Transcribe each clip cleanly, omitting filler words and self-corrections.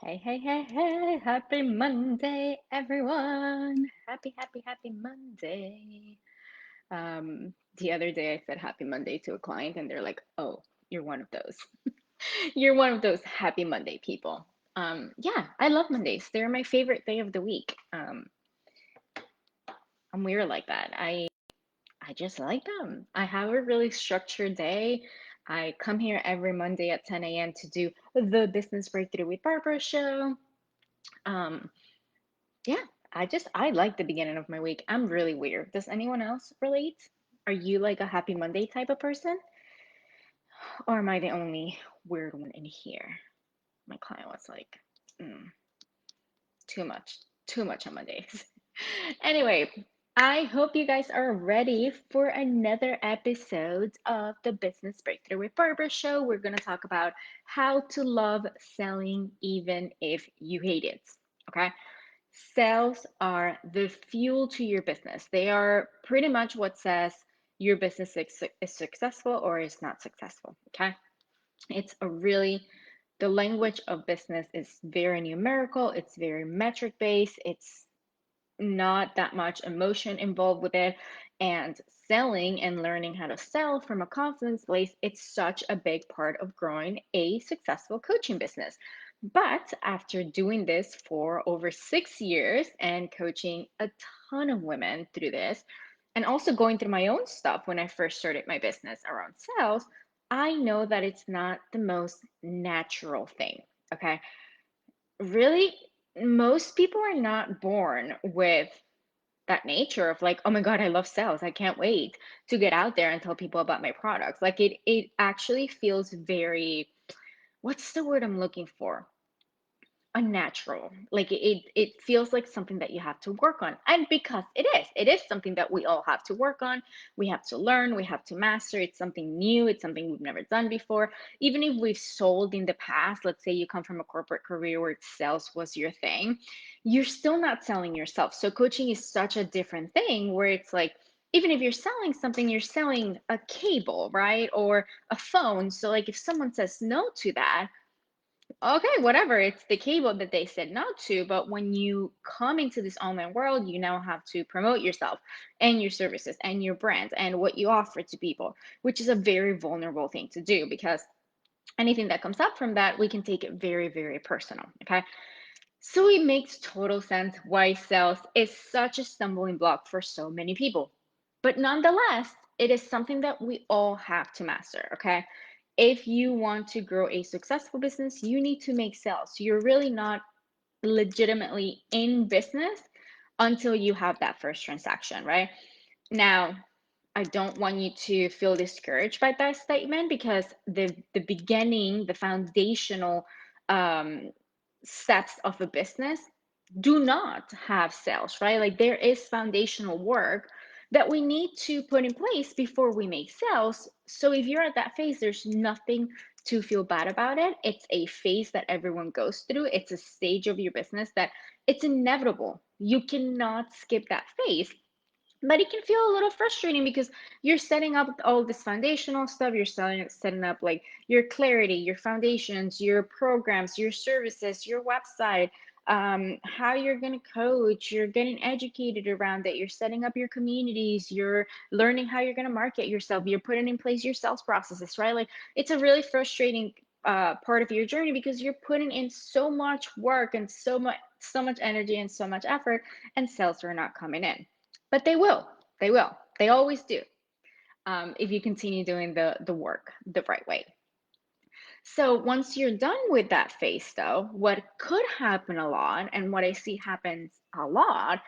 Hey, hey, hey, hey, happy Monday, everyone. Happy Monday. The other day I said happy Monday to a client and they're like, "Oh, you're one of those. You're one of those happy Monday people." Yeah, I love Mondays. They're my favorite day of the week. I'm weird like that. I just like them. I have a really structured day. I come here every Monday at 10 a.m. to do the Business Breakthrough with Barbara show. Um, Yeah, I like the beginning of my week. I'm really weird. Does anyone else relate? Are you like a happy Monday type of person? Or am I the only weird one in here? My client was like, mm, too much, too much on Mondays. Anyway, I hope you guys are ready for another episode of the Business Breakthrough with Barbara show. We're going to talk about how to love selling even if you hate it. Okay. Sales are the fuel to your business. They are pretty much what says your business is successful or is not successful. Okay. It's a really, the language of business is very numerical, it's very metric based, it's not that much emotion involved with it. And selling and learning how to sell from a confidence place, it's such a big part of growing a successful coaching business. But after doing this for over 6 years and coaching a ton of women through this, and also going through my own stuff when I first started my business around sales, I know that it's not the most natural thing. Okay. Really, most people are not born with that nature of like, oh my God, I love sales. I can't wait to get out there and tell people about my products. Like it actually feels very, what's the word I'm looking for? Unnatural. Like it feels like something that you have to work on. And because it is something that we all have to work on. We have to learn, we have to master. It's something new, it's something we've never done before. Even if we've sold in the past, let's say you come from a corporate career where sales was your thing, you're still not selling yourself. So coaching is such a different thing where it's like, even if you're selling something, you're selling a cable, right? Or a phone. So like if someone says no to that, okay, whatever. It's the cable that they said no to. But when you come into this online world, you now have to promote yourself and your services and your brand and what you offer to people, which is a very vulnerable thing to do because anything that comes up from that, we can take it very, very personal. Okay. So it makes total sense why sales is such a stumbling block for so many people. But nonetheless, it is something that we all have to master, okay? If you want to grow a successful business, you need to make sales. You're really not legitimately in business until you have that first transaction, right? Now, I don't want you to feel discouraged by that statement because the beginning, the foundational um, steps of a business do not have sales, right? Like there is foundational work that we need to put in place before we make sales. So if you're at that phase, there's nothing to feel bad about it. It's a phase that everyone goes through. It's a stage of your business that it's inevitable. You cannot skip that phase. But it can feel a little frustrating because you're setting up all this foundational stuff. You're setting up like your clarity, your foundations, your programs, your services, your website, how you're going to coach. You're getting educated around it. You're setting up your communities. You're learning how you're going to market yourself. You're putting in place your sales processes, right? Like it's a really frustrating part of your journey because you're putting in so much work and so much energy and so much effort, and sales are not coming in. But they will. They will. They always do. If you continue doing the work the right way. So once you're done with that phase, though, what could happen a lot, and what I see happens a lot,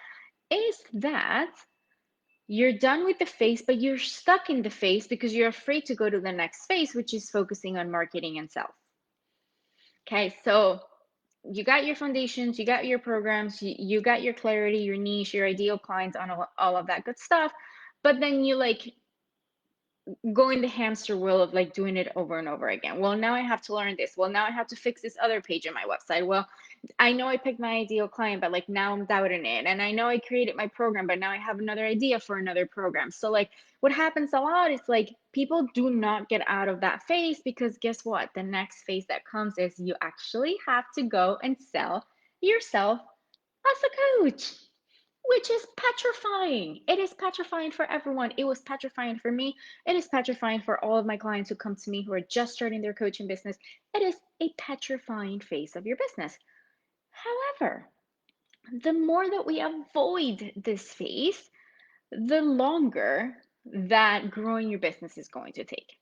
is that you're done with the phase, but you're stuck in the phase because you're afraid to go to the next phase, which is focusing on marketing and sales. Okay, so you got your foundations, you got your programs, you got your clarity, your niche, your ideal clients, on all of that good stuff. But then you like going the hamster wheel of like doing it over and over again. Well, now I have to learn this. Well, now I have to fix this other page on my website. Well, I know I picked my ideal client, but like now I'm doubting it. And I know I created my program, but now I have another idea for another program. So like what happens a lot is like people do not get out of that phase, because guess what? The next phase that comes is you actually have to go and sell yourself as a coach, which is petrifying. It is petrifying for everyone. It was petrifying for me. It is petrifying for all of my clients who come to me who are just starting their coaching business. It is a petrifying phase of your business. However, the more that we avoid this phase, the longer that growing your business is going to take.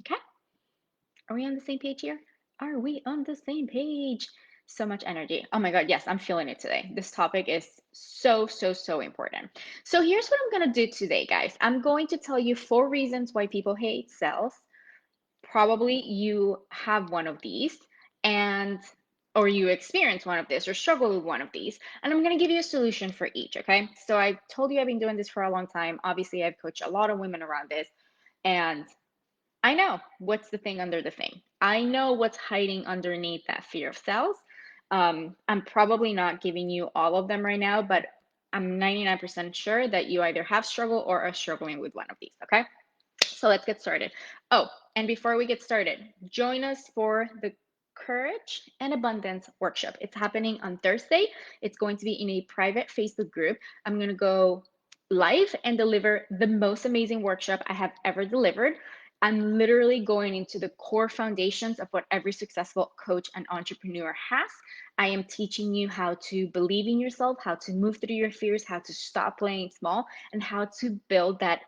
Okay? Are we on the same page here? Are we on the same page? So much energy. Oh my God, yes, I'm feeling it today. This topic is so, so, so important. So here's what I'm going to do today, guys. I'm going to tell you 4 reasons why people hate sales. Probably you have one of these, and or you experience one of this or struggle with one of these, and I'm going to give you a solution for each. Okay, so I told you I've been doing this for a long time. Obviously I've coached a lot of women around this, and I know what's the thing under the thing. I know what's hiding underneath that fear of sales. I'm probably not giving you all of them right now, but I'm 99% sure that you either have struggled or are struggling with one of these. Okay, so let's get started. Oh, and before we get started, join us for the Courage and Abundance workshop. It's happening on Thursday. It's going to be in a private Facebook group. I'm going to go live and deliver the most amazing workshop I have ever delivered. I'm literally going into the core foundations of what every successful coach and entrepreneur has. I am teaching you how to believe in yourself, how to move through your fears, how to stop playing small, and how to build that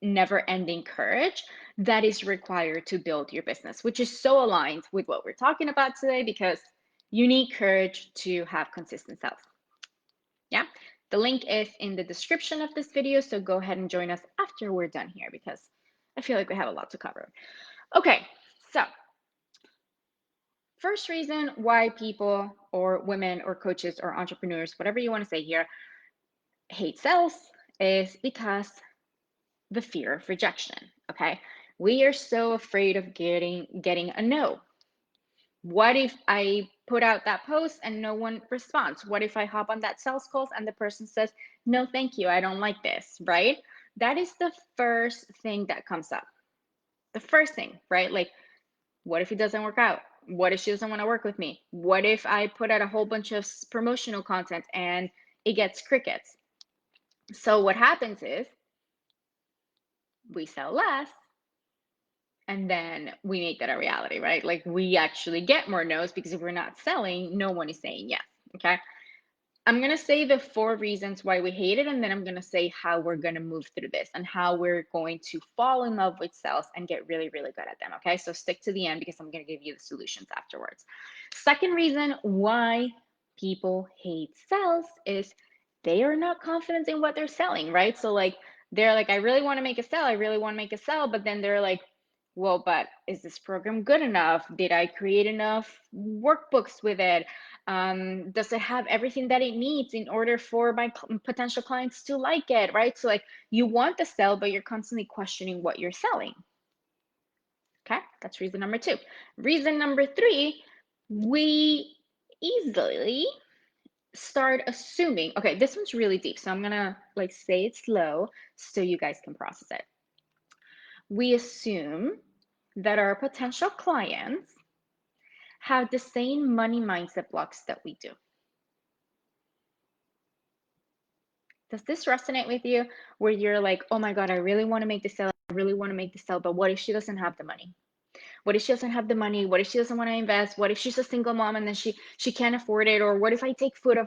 never ending courage that is required to build your business, which is so aligned with what we're talking about today, because you need courage to have consistent sales. Yeah, the link is in the description of this video, so go ahead and join us after we're done here, because I feel like we have a lot to cover. Okay, so first reason why people or women or coaches or entrepreneurs, whatever you want to say here, hate sales is because the fear of rejection. Okay, we are so afraid of getting a no. What if I put out that post and no one responds? What if I hop on that sales call and the person says, no thank you, I don't like this, right? That is the first thing that comes up. The first thing, right? Like, what if it doesn't work out? What if she doesn't want to work with me? What if I put out a whole bunch of promotional content and it gets crickets? So what happens is we sell less, and then we make that a reality, right? Like we actually get more no's, because if we're not selling, no one is saying yes. Okay. I'm going to say the 4 reasons why we hate it, and then I'm going to say how we're going to move through this and how we're going to fall in love with sales and get really, really good at them. Okay. So stick to the end, because I'm going to give you the solutions afterwards. Second reason why people hate sales is they are not confident in what they're selling, right? So like they're like, I really want to make a sale. I really want to make a sale. But then they're like, well, but is this program good enough? Did I create enough workbooks with it? Does it have everything that it needs in order for my potential clients to like it, right? So like you want to sell, but you're constantly questioning what you're selling. Okay, that's reason number 2. Reason number 3, we easily start assuming, okay, this one's really deep, so I'm gonna like say it slow so you guys can process it. We assume that our potential clients have the same money mindset blocks that we do. Does this resonate with you, where you're like, oh my God, I really want to make the sale, I really want to make the sale, but what if she doesn't have the money? What if she doesn't have the money? What if she doesn't want to invest? What if she's a single mom and then she can't afford it? Or what if I take food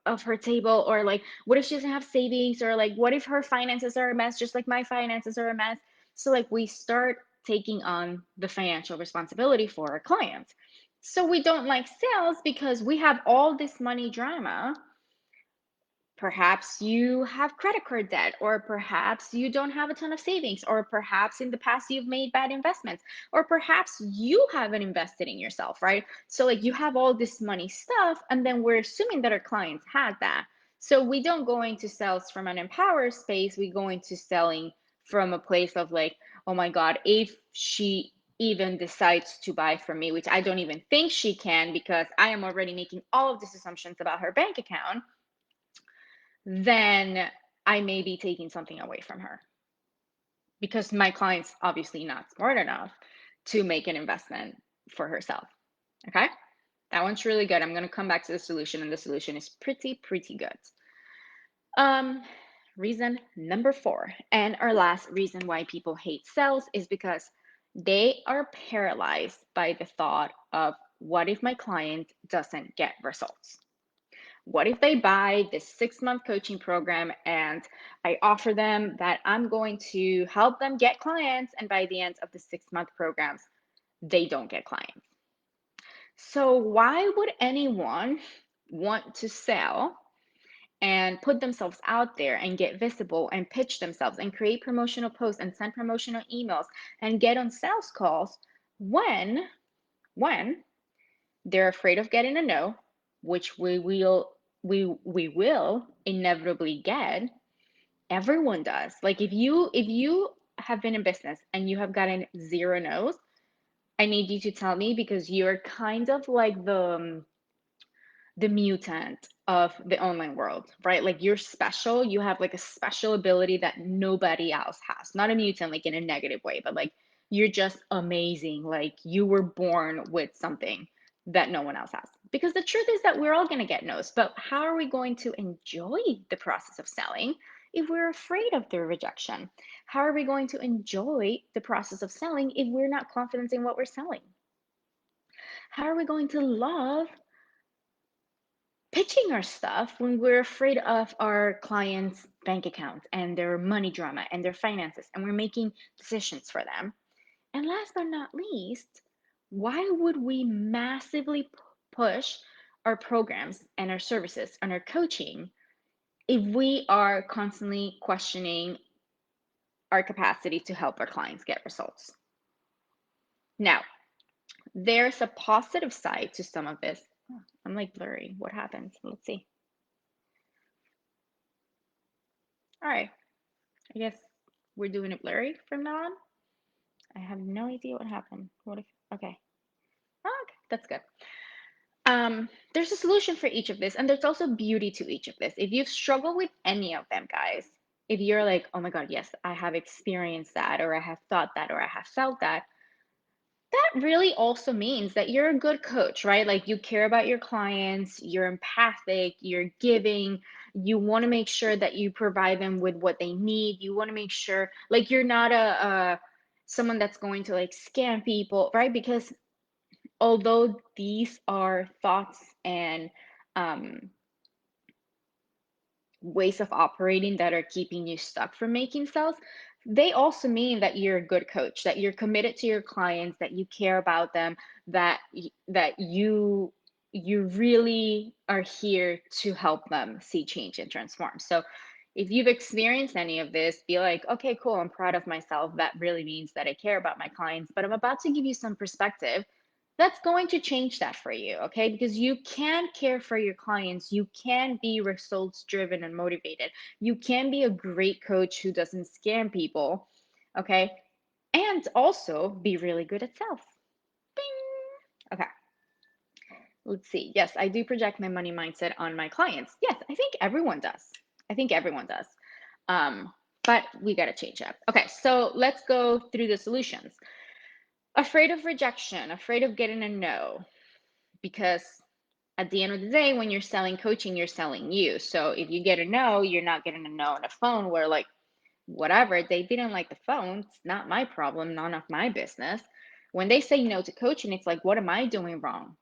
of her table? Or like, what if she doesn't have savings? Or like, what if her finances are a mess, just like my finances are a mess? So like we start taking on the financial responsibility for our clients. So we don't like sales because we have all this money drama. Perhaps you have credit card debt, or perhaps you don't have a ton of savings, or perhaps in the past you've made bad investments, or perhaps you haven't invested in yourself, right? So like you have all this money stuff, and then we're assuming that our clients had that. So we don't go into sales from an empowered space, we go into selling from a place of like, oh my God, if she even decides to buy from me, which I don't even think she can because I am already making all of these assumptions about her bank account, then I may be taking something away from her because my client's obviously not smart enough to make an investment for herself. Okay? That one's really good. I'm going to come back to the solution, and the solution is pretty good. Um, Reason number 4, and our last reason why people hate sales is because they are paralyzed by the thought of what if my client doesn't get results? What if they buy this 6-month coaching program and I offer them that I'm going to help them get clients, and by the end of the 6-month programs, they don't get clients? So, why would anyone want to sell and put themselves out there and get visible and pitch themselves and create promotional posts and send promotional emails and get on sales calls when they're afraid of getting a no, which we will inevitably get? Everyone does. Like if you have been in business and you have gotten 0 no's, I need you to tell me, because you're kind of like the mutant of the online world, right? Like you're special. You have like a special ability that nobody else has. Not a mutant like in a negative way, but like you're just amazing. Like you were born with something that no one else has. Because the truth is that we're all going to get no's, but how are we going to enjoy the process of selling if we're afraid of the rejection? How are we going to enjoy the process of selling if we're not confident in what we're selling? How are we going to love pitching our stuff when we're afraid of our clients' bank accounts and their money drama and their finances, and we're making decisions for them? And last but not least, why would we massively push our programs and our services and our coaching if we are constantly questioning our capacity to help our clients get results? Now, there's a positive side to some of this. Oh, I'm like blurry. What happened? Let's see. All right. I guess we're doing it blurry from now on. I have no idea what happened. What if, okay. Oh, okay, that's good. There's a solution for each of this, and there's also beauty to each of this. If you've struggled with any of them, guys, if you're like, oh my God, yes, I have experienced that, or I have thought that, or I have felt that, that really also means that you're a good coach, right? Like you care about your clients, you're empathic, you're giving, you want to make sure that you provide them with what they need. You want to make sure, like, you're not a someone that's going to like scam people, right? Because although these are thoughts and um, ways of operating that are keeping you stuck from making sales, they also mean that you're a good coach, that you're committed to your clients, that you care about them, that you really are here to help them see change and transform. So if you've experienced any of this, be like, okay, cool, I'm proud of myself. That really means that I care about my clients. But I'm about to give you some perspective that's going to change that for you, okay? Because you can care for your clients, you can be results driven and motivated, you can be a great coach who doesn't scam people, okay? And also be really good at sales. Bing. Okay, let's see. Yes, I do project my money mindset on my clients. Yes, I think everyone does. I think everyone does. But we got to change that. Okay, so let's go through the solutions. Afraid of rejection, afraid of getting a no, because at the end of the day, when you're selling coaching, you're selling you. So if you get a no, you're not getting a no on the phone where, like, whatever, they didn't like the phone. It's not my problem, none of my business. When they say no to coaching, it's like, what am I doing wrong?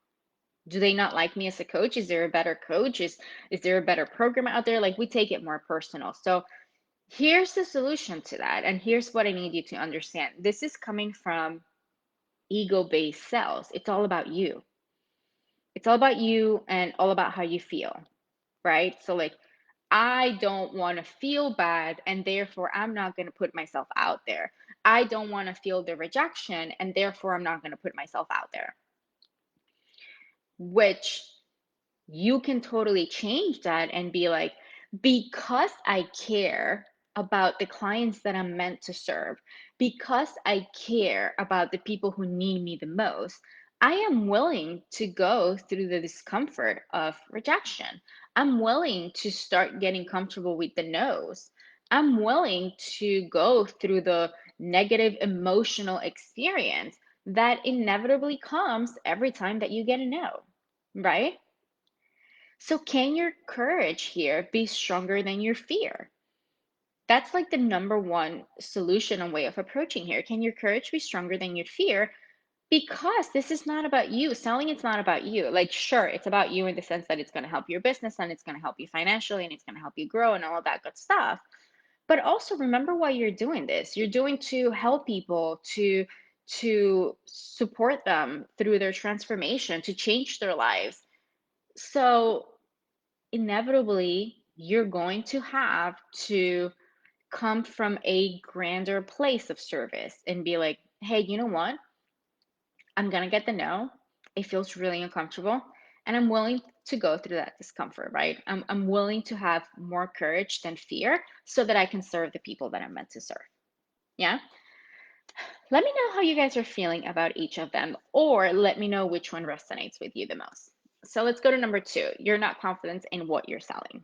Do they not like me as a coach? Is there a better coach? Is there a better program out there? Like, we take it more personal. So here's the solution to that. And here's what I need you to understand. This is coming from ego-based sales. It's all about you. It's all about you and all about how you feel, right? So, like, I don't want to feel bad, and therefore I'm not going to put myself out there. I don't want to feel the rejection, and therefore I'm not going to put myself out there. Which you can totally change that and be like, because I care about the clients that I'm meant to serve, because I care about the people who need me the most, I am willing to go through the discomfort of rejection. I'm willing to start getting comfortable with the no's. I'm willing to go through the negative emotional experience that inevitably comes every time that you get a no, right? So, can your courage here be stronger than your fear? That's like the number one solution and way of approaching here. Can your courage be stronger than your fear? Because this is not about you. Selling, it's not about you. Like, sure, it's about you in the sense that it's going to help your business and it's going to help you financially and it's going to help you grow and all of that good stuff. But also remember why you're doing this. You're doing to help people, to support them through their transformation, to change their lives. So inevitably, you're going to have to come from a grander place of service and be like, hey, you know what? I'm going to get the no. It feels really uncomfortable. And I'm willing to go through that discomfort, right? I'm willing to have more courage than fear so that I can serve the people that I'm meant to serve. Yeah. Let me know how you guys are feeling about each of them, or let me know which one resonates with you the most. So let's go to number 2. You're not confident in what you're selling.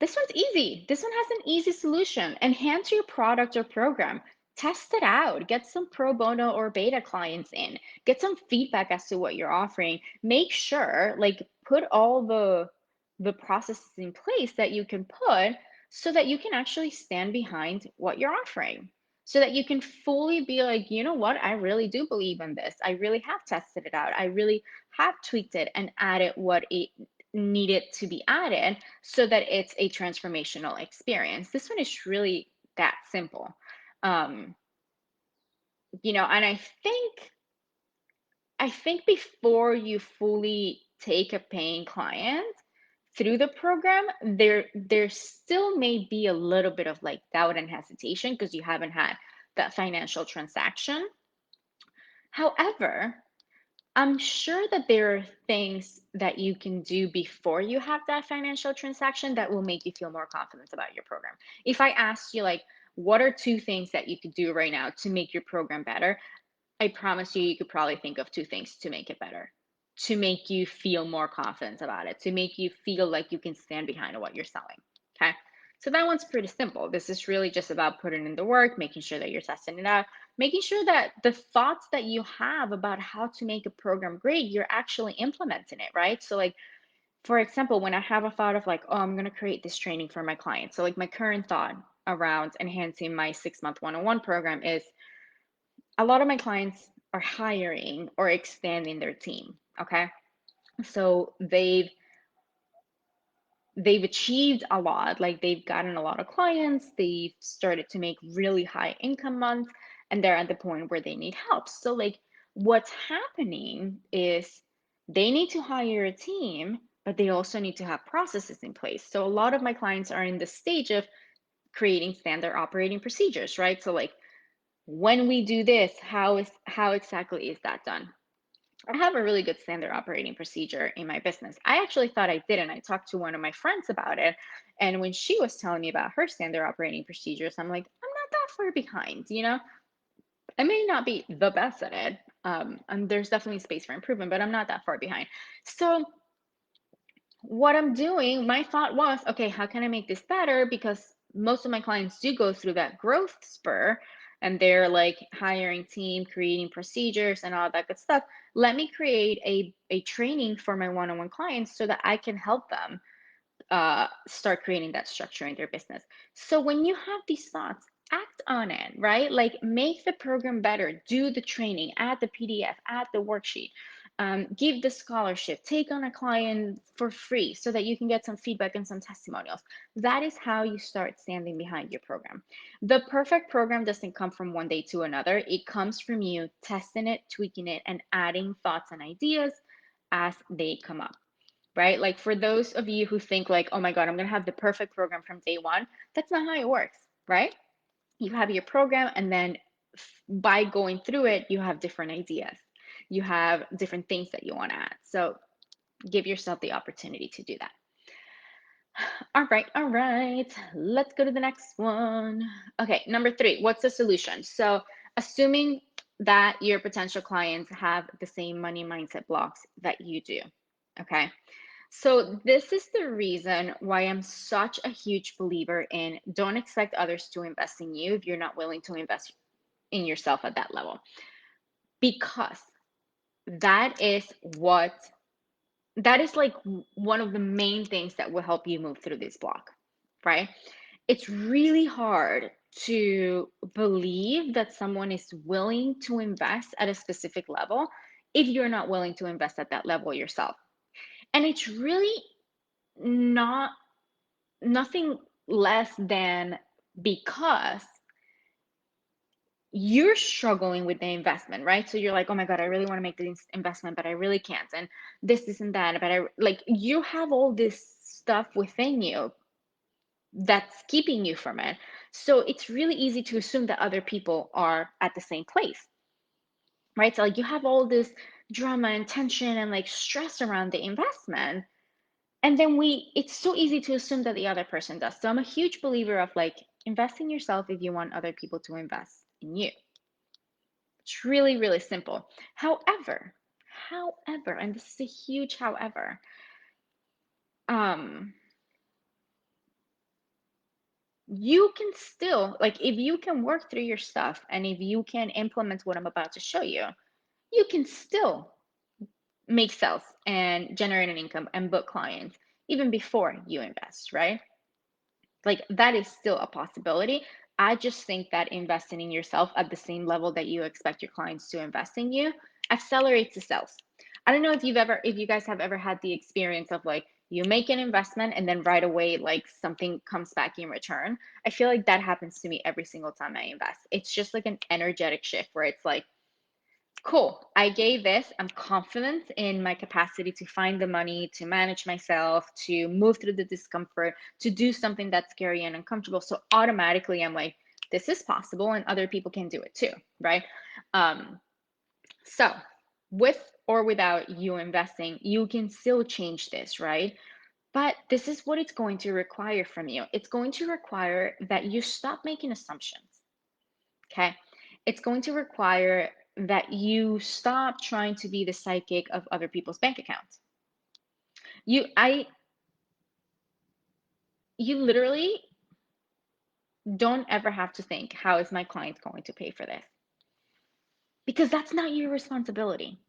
This one's easy. This one has an easy solution. Enhance your product or program. Test it out. Get some pro bono or beta clients in. Get some feedback as to what you're offering. Make sure, like, put all the processes in place that you can put so that you can actually stand behind what you're offering. So that you can fully be like, you know what, I really do believe in this. I really have tested it out. I really have tweaked it and added what it needed to be added so that it's a transformational experience. This one is really that simple. Um, and I think before you fully take a paying client through the program, there still may be a little bit of like doubt and hesitation because you haven't had that financial transaction. However, I'm sure that there are things that you can do before you have that financial transaction that will make you feel more confident about your program. If I asked you, like, what are 2 things that you could do right now to make your program better? I promise you could probably think of 2 things to make it better, to make you feel more confident about it, to make you feel like you can stand behind what you're selling. Okay. So that one's pretty simple. This is really just about putting in the work, making sure that you're testing it out, making sure that the thoughts that you have about how to make a program great, you're actually implementing it, right? So, like, for example, when I have a thought of like, oh, I'm going to create this training for my clients. So, like, my current thought around enhancing my 6-month one-on-one program is a lot of my clients are hiring or expanding their team. Okay. So they've achieved a lot, like they've gotten a lot of clients, they've started to make really high income months, and they're at the point where they need help. So, like, what's happening is they need to hire a team, but they also need to have processes in place. So a lot of my clients are in the stage of creating standard operating procedures, right? So, like, when we do this, how exactly is that done? I have a really good standard operating procedure in my business. I actually thought I didn't. I talked to one of my friends about it. And when she was telling me about her standard operating procedures, I'm like, I'm not that far behind. I may not be the best at it. And there's definitely space for improvement, but I'm not that far behind. So what I'm doing, my thought was, okay, how can I make this better? Because most of my clients do go through that growth spur and they're like hiring team, creating procedures and all that good stuff. Let me create a training for my one-on-one clients so that I can help them start creating that structure in their business. So when you have these thoughts, act on it, right? Like, make the program better, do the training, add the PDF, add the worksheet, give the scholarship, take on a client for free so that you can get some feedback and some testimonials. That is how you start standing behind your program. The perfect program doesn't come from one day to another. It comes from you testing it, tweaking it, and adding thoughts and ideas as they come up, right? Like, for those of you who think like, oh my God, I'm going to have the perfect program from day one, that's not how it works, right? You have your program, and then by going through it, you have different ideas. You have different things that you want to add. So give yourself the opportunity to do that. All right. Let's go to the next one. Okay, number three, what's the solution? So, assuming that your potential clients have the same money mindset blocks that you do. Okay. So, this is the reason why I'm such a huge believer in don't expect others to invest in you if you're not willing to invest in yourself at that level. Because that is what that is like one of the main things that will help you move through this block, right? It's really hard to believe that someone is willing to invest at a specific level if you're not willing to invest at that level yourself. And it's really not nothing less than because you're struggling with the investment, right? So you're like, oh my God, I really want to make this investment, but I really can't. And this and that. But I like you have all this stuff within you that's keeping you from it. So it's really easy to assume that other people are at the same place, right? So like you have all this drama and tension and like stress around the investment. And then it's so easy to assume that the other person does. So I'm a huge believer of like invest in yourself if you want other people to invest in you. It's really, really simple. However, and this is a huge however, um, you can still, like, if you can work through your stuff and if you can implement what I'm about to show you, you can still make sales and generate an income and book clients even before you invest, right? Like that is still a possibility. I just think that investing in yourself at the same level that you expect your clients to invest in you accelerates the sales. I don't know if you guys have ever had the experience of like you make an investment and then right away like something comes back in return. I feel like that happens to me every single time I invest. It's just like an energetic shift where it's like cool. I gave this. I'm confident in my capacity to find the money, to manage myself, to move through the discomfort, to do something that's scary and uncomfortable. So automatically, I'm like, this is possible, and other people can do it too, right? Um, so, with or without you investing, you can still change this, right? But this is what it's going to require from you. It's going to require that you stop making assumptions. Okay. It's going to require that you stop trying to be the psychic of other people's bank accounts. You I you literally don't ever have to think, how is my client going to pay for this? Because that's not your responsibility.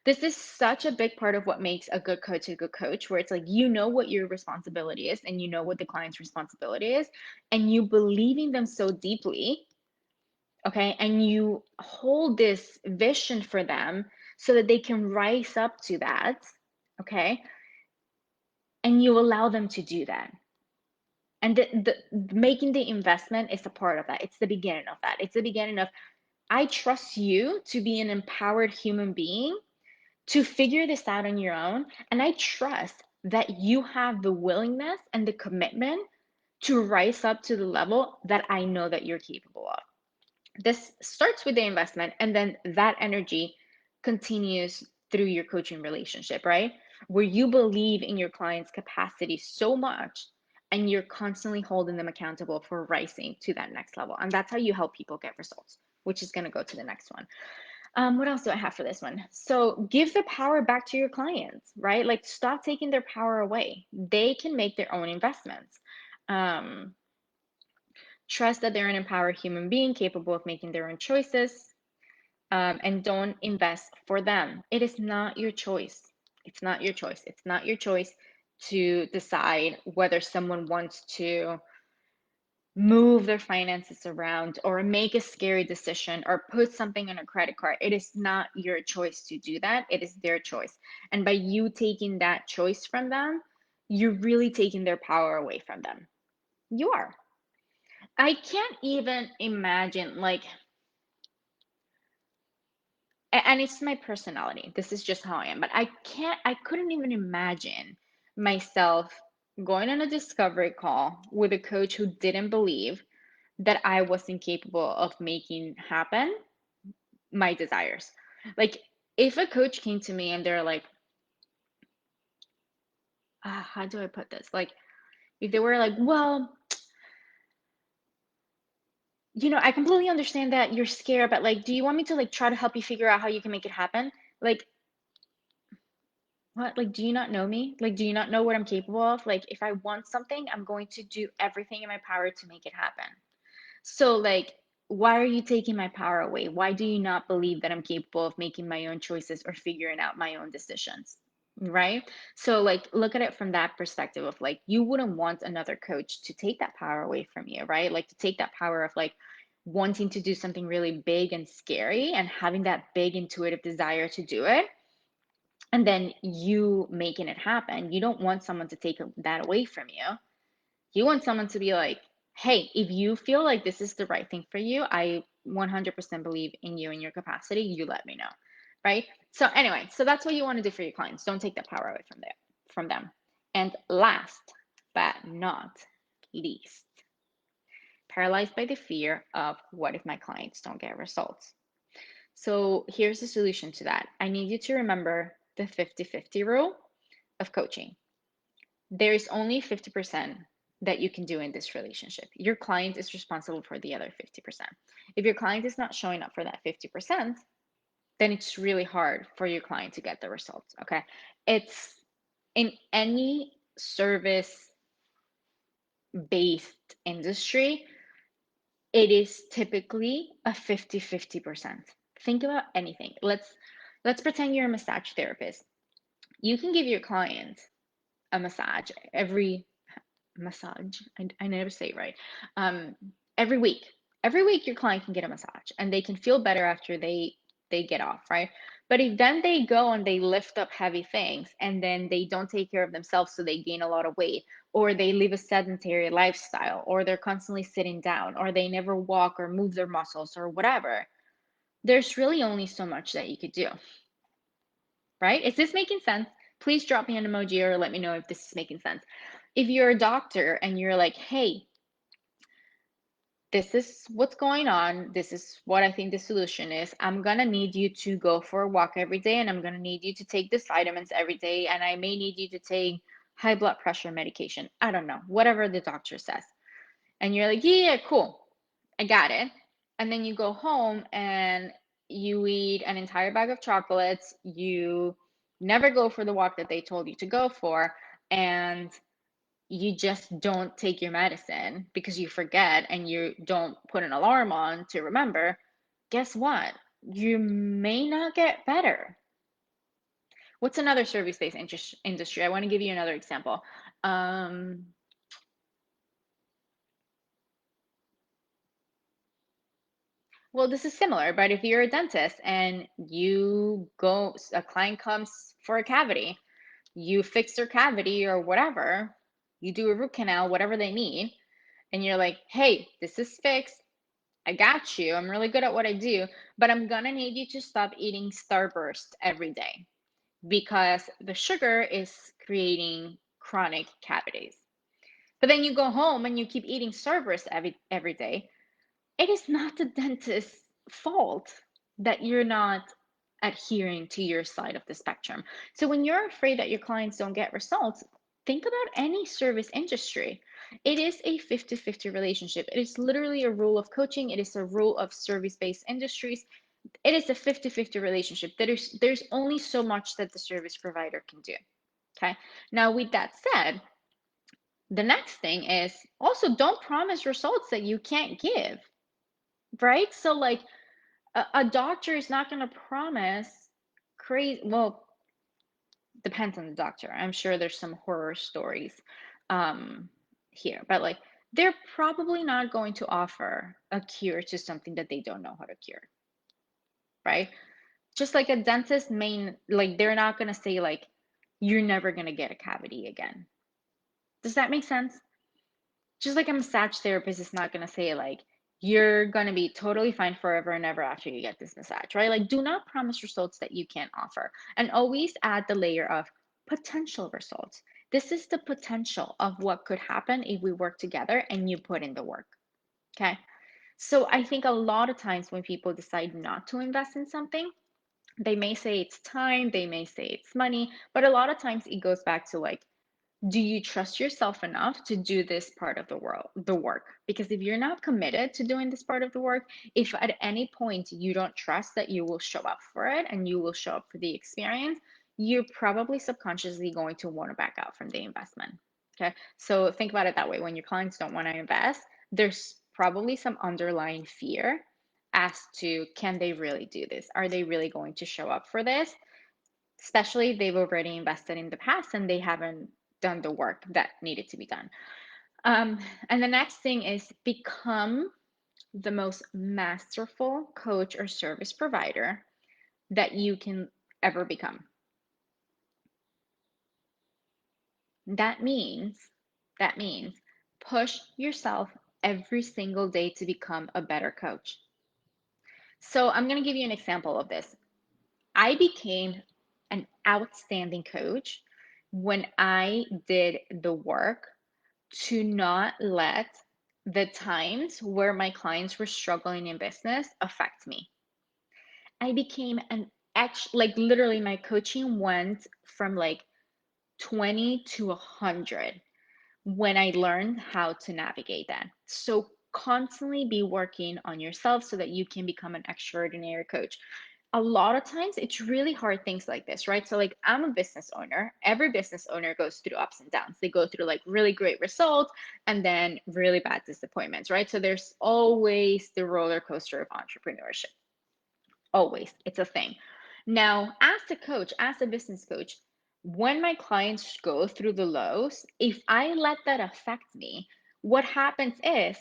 This is such a big part of what makes a good coach, where it's like you know what your responsibility is and you know what the client's responsibility is, and you believe in them so deeply, okay, and you hold this vision for them so that they can rise up to that, okay, and you allow them to do that. And the making the investment is a part of that. It's the beginning of that. It's the beginning of I trust you to be an empowered human being to figure this out on your own, and I trust that you have the willingness and the commitment to rise up to the level that I know that you're capable of. This starts with the investment, and then that energy continues through your coaching relationship, right? Where you believe in your client's capacity so much and you're constantly holding them accountable for rising to that next level. And that's how you help people get results, which is going to go to the next one. What else do I have for this one? So give the power back to your clients, right? Like stop taking their power away. They can make their own investments. Um, Trust that they're an empowered human being capable of making their own choices, and don't invest for them. It is not your choice. It's not your choice. It's not your choice to decide whether someone wants to move their finances around or make a scary decision or put something on a credit card. It is not your choice to do that. It is their choice. And by you taking that choice from them, you're really taking their power away from them. You are. I can't even imagine, like, and it's my personality. This is just how I am. But I couldn't even imagine myself going on a discovery call with a coach who didn't believe that I was incapable of making happen my desires. Like, if a coach came to me and they're like, how do I put this? Like, If they were like, well, I completely understand that you're scared, but like, do you want me to like try to help you figure out how you can make it happen? Like, what? Like, do you not know me? Like, do you not know what I'm capable of? Like, if I want something, I'm going to do everything in my power to make it happen. So, like, why are you taking my power away? Why do you not believe that I'm capable of making my own choices or figuring out my own decisions? Right? So, like, look at it from that perspective of like, you wouldn't want another coach to take that power away from you, right? Like, to take that power of like wanting to do something really big and scary and having that big intuitive desire to do it and then you making it happen. You don't want someone to take that away from you. You want someone to be like, hey, if you feel like this is the right thing for you, I 100% believe in you and your capacity. You let me know. Right? So, anyway, so that's what you want to do for your clients. Don't take that power away from them. And last but not least, paralyzed by the fear of what if my clients don't get results? So, here's the solution to that. I need you to remember the 50-50 rule of coaching. There is only 50% that you can do in this relationship. Your client is responsible for the other 50%. If your client is not showing up for that 50%, then it's really hard for your client to get the results. Okay. It's in any service based industry, it is typically a 50-50%. Think about anything. Let's pretend you're a massage therapist. You can give your client a massage. I never say it right. Um, every week. Every week your client can get a massage and they can feel better after they get off, right? But if then they go and they lift up heavy things and then they don't take care of themselves, so they gain a lot of weight, or they live a sedentary lifestyle, or they're constantly sitting down, or they never walk or move their muscles or whatever, there's really only so much that you could do, right? Is this making sense? Please drop me an emoji or let me know if this is making sense. If you're a doctor and you're like, hey, this is what's going on. This is what I think the solution is. I'm going to need you to go for a walk every day, and I'm going to need you to take these vitamins every day, and I may need you to take high blood pressure medication. I don't know, whatever the doctor says. And you're like, yeah, cool. I got it. And then you go home and you eat an entire bag of chocolates. You never go for the walk that they told you to go for. And you just don't take your medicine because you forget and you don't put an alarm on to remember, guess what? You may not get better. What's another service-based industry? I want to give you another example. Um, well, this is similar, but if you're a dentist and a client comes for a cavity, you fix their cavity or whatever, you do a root canal, whatever they need, and you're like, hey, this is fixed. I got you. I'm really good at what I do, but I'm gonna need you to stop eating Starburst every day because the sugar is creating chronic cavities. But then you go home and you keep eating Starburst every day. It is not the dentist's fault that you're not adhering to your side of the spectrum. So when you're afraid that your clients don't get results, think about any service industry. It is a 50-50 relationship. It is literally a rule of coaching. It is a rule of service-based industries. It is a 50-50 relationship. There's only so much that the service provider can do. Okay. Now, with that said, the next thing is also don't promise results that you can't give, right? So like a doctor is not going to promise crazy, well, depends on the doctor. I'm sure there's some horror stories um here, but like they're probably not going to offer a cure to something that they don't know how to cure, right? Just like a dentist may, like, they're not going to say like you're never going to get a cavity again. Does that make sense? Just like a massage therapist is not going to say like you're going to be totally fine forever and ever after you get this massage, right? Like, do not promise results that you can't offer, and always add the layer of potential results. This is the potential of what could happen if we work together and you put in the work. Okay. So I think a lot of times when people decide not to invest in something, they may say it's time, they may say it's money, but a lot of times it goes back to like Do you trust yourself enough to do this part of the work? Because if you're not committed to doing this part of the work, if at any point you don't trust that you will show up for it and you will show up for the experience, you're probably subconsciously going to want to back out from the investment. Okay. So think about it that way. When your clients don't want to invest, there's probably some underlying fear as to, can they really do this? Are they really going to show up for this? Especially if they've already invested in the past and they haven't done the work that needed to be done. Um, and the next thing is, become the most masterful coach or service provider that you can ever become. That means, that means push yourself every single day to become a better coach. So I'm going to give you an example of this. I became an outstanding coach when I did the work to not let the times where my clients were struggling in business affect me. I became an like literally my coaching went from like 20 to 100 when I learned how to navigate that. So constantly be working on yourself so that you can become an extraordinary coach. A lot of times it's really hard things like this, right? So like, I'm a business owner. Every business owner goes through ups and downs. They go through like really great results and then really bad disappointments, right? So there's always the roller coaster of entrepreneurship. Always. It's a thing. Now, as a coach, as a business coach, when my clients go through the lows, if I let that affect me, what happens is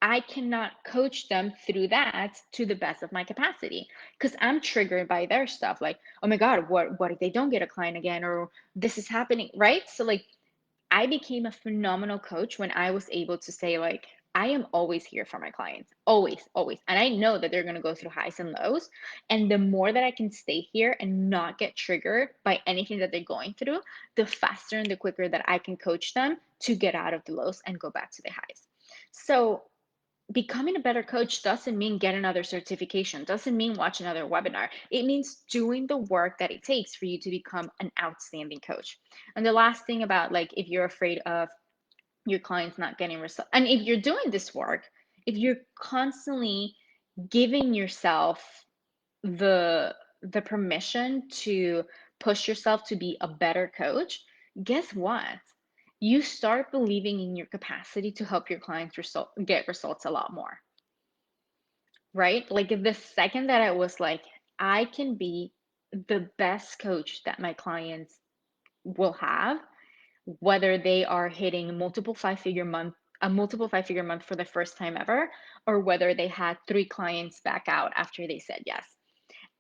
I cannot coach them through that to the best of my capacity because I'm triggered by their stuff. Like, oh my God, what if they don't get a client again? Or this is happening, right? So like, I became a phenomenal coach when I was able to say, like, I am always here for my clients, always, always. And I know that they're going to go through highs and lows. And the more that I can stay here and not get triggered by anything that they're going through, the faster and the quicker that I can coach them to get out of the lows and go back to the highs. So becoming a better coach doesn't mean get another certification, doesn't mean watch another webinar. It means doing the work that it takes for you to become an outstanding coach. And the last thing about, like, if you're afraid of your clients not getting results, and if you're doing this work, if you're constantly giving yourself the permission to push yourself to be a better coach, guess what? You start believing in your capacity to help your clients get results a lot more, right? Like the second that I was like, I can be the best coach that my clients will have, whether they are hitting a multiple 5-figure month for the first time ever, or whether they had 3 clients back out after they said yes.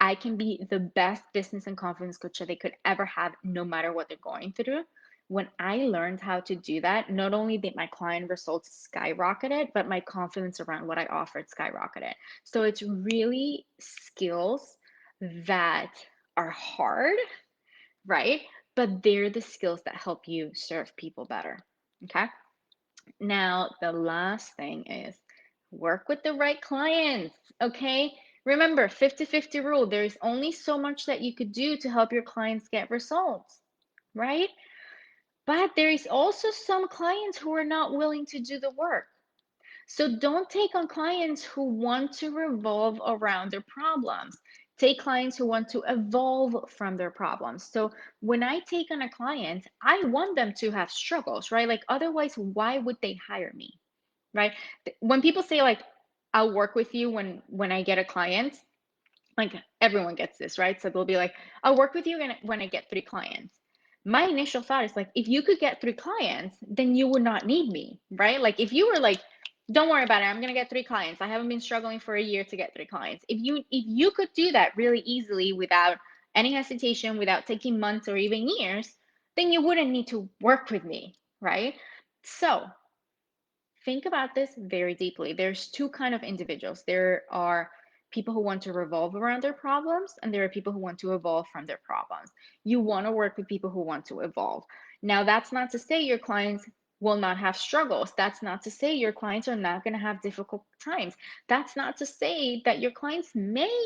I can be the best business and confidence coach that they could ever have, no matter what they're going through. When I learned how to do that, not only did my client results skyrocketed, but my confidence around what I offered skyrocketed. So it's really skills that are hard, right? But they're the skills that help you serve people better. Okay. Now, the last thing is, work with the right clients. Okay. Remember, 50-50 rule. There's only so much that you could do to help your clients get results, right? But there is also some clients who are not willing to do the work. So don't take on clients who want to revolve around their problems. Take clients who want to evolve from their problems. So when I take on a client, I want them to have struggles, right? Like, otherwise, why would they hire me, right? When people say like, I'll work with you when I get a client, like, everyone gets this, right? So they'll be like, I'll work with you when I get 3 clients. My initial thought is like, if you could get 3 clients, then you would not need me, right? Like, if you were like, don't worry about it, I'm gonna get 3 clients. I haven't been struggling for a year to get 3 clients. If you could do that really easily without any hesitation, without taking months or even years, then you wouldn't need to work with me, right? So think about this very deeply. There's two kind of individuals. There are people who want to revolve around their problems, and there are people who want to evolve from their problems. You want to work with people who want to evolve. Now, that's not to say your clients will not have struggles. That's not to say your clients are not going to have difficult times. That's not to say that your clients may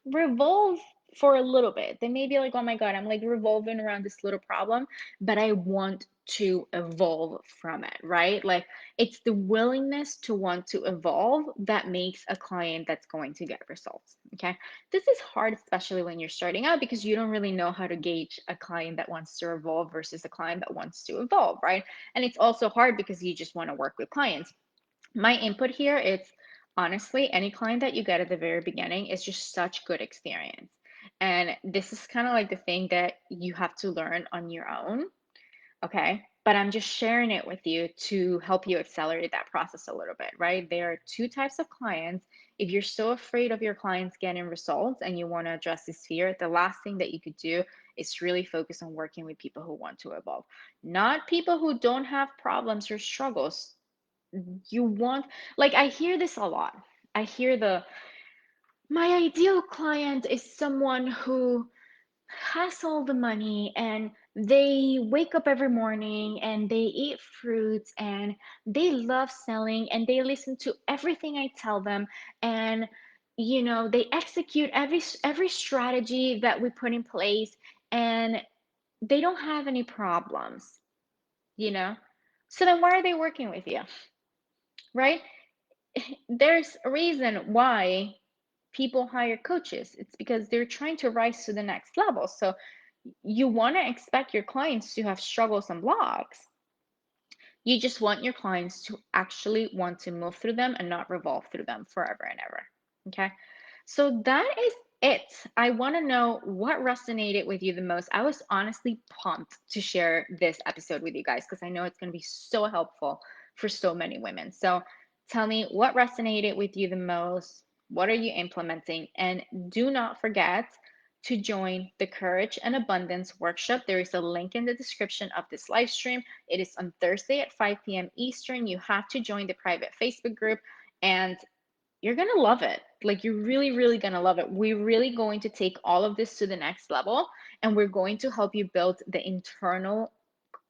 revolve for a little bit. They may be like, oh my God, I'm like revolving around this little problem, but I want to evolve from it, right? Like it's the willingness to want to evolve that makes a client that's going to get results. Okay. This is hard, especially when you're starting out, because you don't really know how to gauge a client that wants to evolve versus a client that wants to evolve, right? And it's also hard because you just want to work with clients. My input here is honestly, any client that you get at the very beginning is just such good experience. And this is kind of like the thing that you have to learn on your own. Okay. But I'm just sharing it with you to help you accelerate that process a little bit, right? There are two types of clients. If you're so afraid of your clients getting results and you want to address this fear, the last thing that you could do is really focus on working with people who want to evolve, not people who don't have problems or struggles. You want, like, I hear this a lot. I hear my ideal client is someone who has all the money and they wake up every morning and they eat fruits and they love selling and they listen to everything I tell them, and they execute every strategy that we put in place, and they don't have any problems, you know so then why are they working with you, right? There's a reason why people hire coaches. It's because they're trying to rise to the next level. So you want to expect your clients to have struggles and blocks. You just want your clients to actually want to move through them and not revolve through them forever and ever. Okay. So that is it. I want to know what resonated with you the most. I was honestly pumped to share this episode with you guys because I know it's going to be so helpful for so many women. So tell me what resonated with you the most. What are you implementing? And do not forget to join the Courage and Abundance workshop. There is a link in the description of this live stream. It is on Thursday at 5 p.m. Eastern. You have to join the private Facebook group, and you're going to love it. Like, you're really, really going to love it. We're really going to take all of this to the next level, and we're going to help you build the internal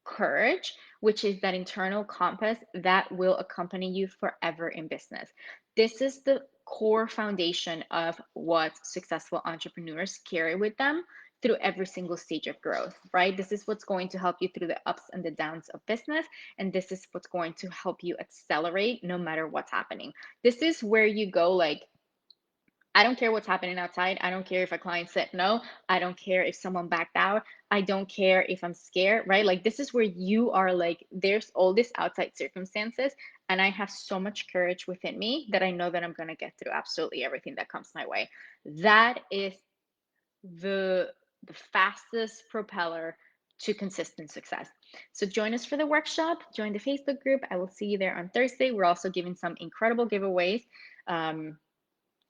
courage, which is that internal compass that will accompany you forever in business. This is the core foundation of what successful entrepreneurs carry with them through every single stage of growth, right? This is what's going to help you through the ups and the downs of business. And this is what's going to help you accelerate no matter what's happening. This is where you go, like, I don't care what's happening outside. I don't care if a client said no. I don't care if someone backed out. I don't care if I'm scared, right? Like, this is where you are like, there's all these outside circumstances, and I have so much courage within me that I know that I'm going to get through absolutely everything that comes my way. That is the the fastest propeller to consistent success. So join us for the workshop, join the Facebook group. I will see you there on Thursday. We're also giving some incredible giveaways.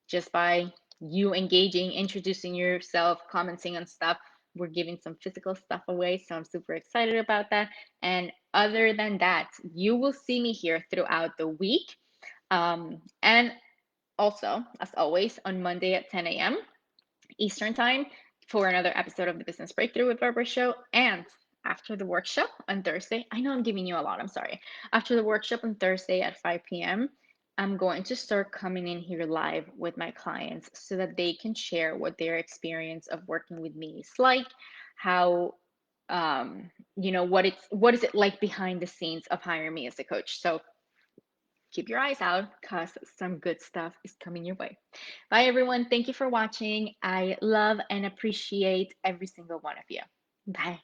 Just by you engaging, introducing yourself, commenting on stuff, we're giving some physical stuff away. So I'm super excited about that. And other than that, you will see me here throughout the week. And also, as always, on Monday at 10 a.m. Eastern Time for another episode of the Business Breakthrough with Barbara Show. And after the workshop on Thursday, I know I'm giving you a lot, I'm sorry. After the workshop on Thursday at 5 p.m., I'm going to start coming in here live with my clients so that they can share what their experience of working with me is like, how what is it like behind the scenes of hiring me as a coach. So keep your eyes out because some good stuff is coming your way. Bye, everyone. Thank you for watching. I love and appreciate every single one of you. Bye.